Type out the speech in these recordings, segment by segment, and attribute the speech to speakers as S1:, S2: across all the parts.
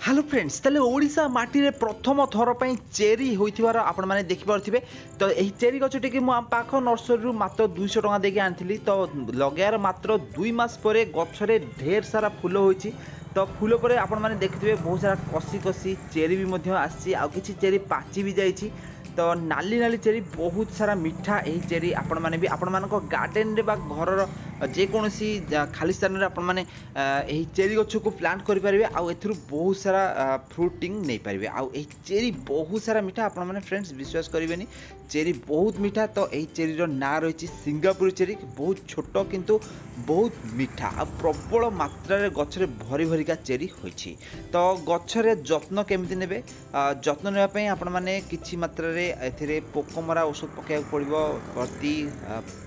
S1: Hello friends तेल ओडिशा माटी रे प्रथम थर पर चेरी होइथिबार आपण माने देखि पारथिबे। तो एही चेरी गछटी कि मु आम पाख नर्सरी रु मात्र 200 टका देके आनथिली। तो लगार मात्र 2 मास परे गछरे ढेर सारा फूल होइछि। तो फूल पर आपण माने देखिथिबे बहुत सारा कसी कसी चेरी भी मध्य आछि आ किछि चेरी पाचि भी जाइछि। तो नाली नाली चेरी बहुत सारा मिठा यही चेरी आपण माने भी आपण मानको गार्डन रे बा घर जेकोसी खाली स्थान रे आपण माने एही चेरी गछ को प्लांट करि परिबे आ एथुरु बहुत सारा फ्रूटिंग नै परिबे आ एही चेरी बहुत सारा मिठा आपण माने फ्रेंड्स विश्वास करिवेनी चेरी बहुत मिठा। तो एही चेरी रो ना रहिछि सिंगापुर चेरी बहुत छोट किंतु बहुत मिठा आ प्रबल मात्रा रे गछरे भरी भरिका चेरी होइछि। तो गछरे जत्न केमिति नेबे जत्न नेबा पई आपण माने किछि मात्रा रे एथिरे पोकमरा औषध पकाइବାକୁ पड़िबो प्रति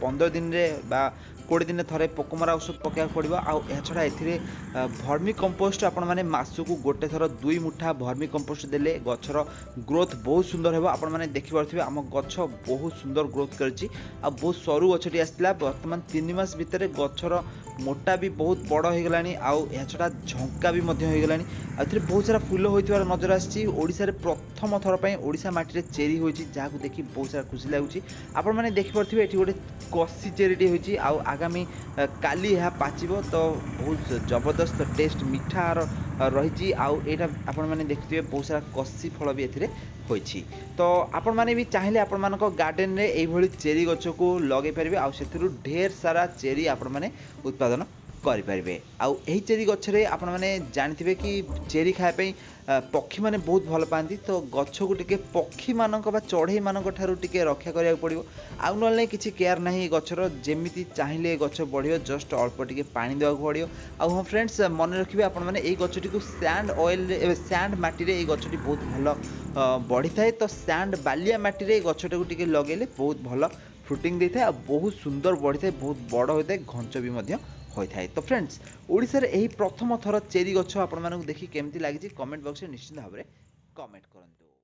S1: 15 दिन रे बा 20 दिन थरे पोकमरा औषध पकाइବାକୁ पड़िबो। आ एहा छडा एथिरे भर्मी कंपोस्ट आपण माने मासुकु गोटे थर 2 मुठा भर्मी कंपोस्ट देले गछर ग्रोथ बहुत सुंदर हेबो। आपण माने देखि पारथिबे हम गछ बहुत सुंदर ग्रोथ करछि आ बहुत सरू गछटी आस्तिला वर्तमान 3 मास भितरे गछर मोटा भी बहुत बड़ हो गलानी आ एहा छडा झंका भी मध्य हो गलानी आ एथिरे बहुत सारा फूल होइतबार नजर आछि। ओडिसा रे प्रथम थर पई ओडिसा माटी रे चेरी होइछि जाकु देखि बहुत सारा खुशी लागुछि। आपण माने देखि पारथिबे एठी गोटे कसी चेरीटी होइछि आ आगामी काली यह पाचिबो तो बहुत जबरदस्त टेस्ट मिठा रही आटा आपण मैंने देखिए बहुत सारा कसी फल भी एथिरे होइछि। तो आपण माने भी चाहिए आपण मानक गार्डन रे एई भली चेरी गछ को लगे परिबे आ सेथिरु ढेर सारा चेरी आपण माने उत्पादन करि परिबे। आ एही चेरी गछरे आपण माने जानिथिबे कि चेरी खाय पई पक्षी माने बहुत भल पाती। तो गछ को टिके पक्षी मानक बा चढ़ई मानक ठारू टिके रक्षा करिया पड़िबो आउ नले किछि केयर नाही गछर जेमिति चाहिए गछ बढ़ियो जस्ट अल्प टिके पानी देवा पड़ियो। आ हम फ्रेंड्स मन रखिबे आपण माने एई गछटी को सैंड ऑयल सैंड माटी रे एई गछटी बहुत भल बढ़ी थाए। तो सैंड बालिया माटी रे गछटा को टिके लगेले बहुत भल फ्रूटिंग देथाय आ बहुत सुंदर बढ़ी थाए बहुत बड़ होइथाय घंच भी मध्य होता है। तो फ्रेंड्स ओडिसा रे एही प्रथम थर चेरी गछ आपण मानकु देखि केमती लागिछि कमेंट बॉक्स रे निश्चित भाबरे कमेंट करंतु।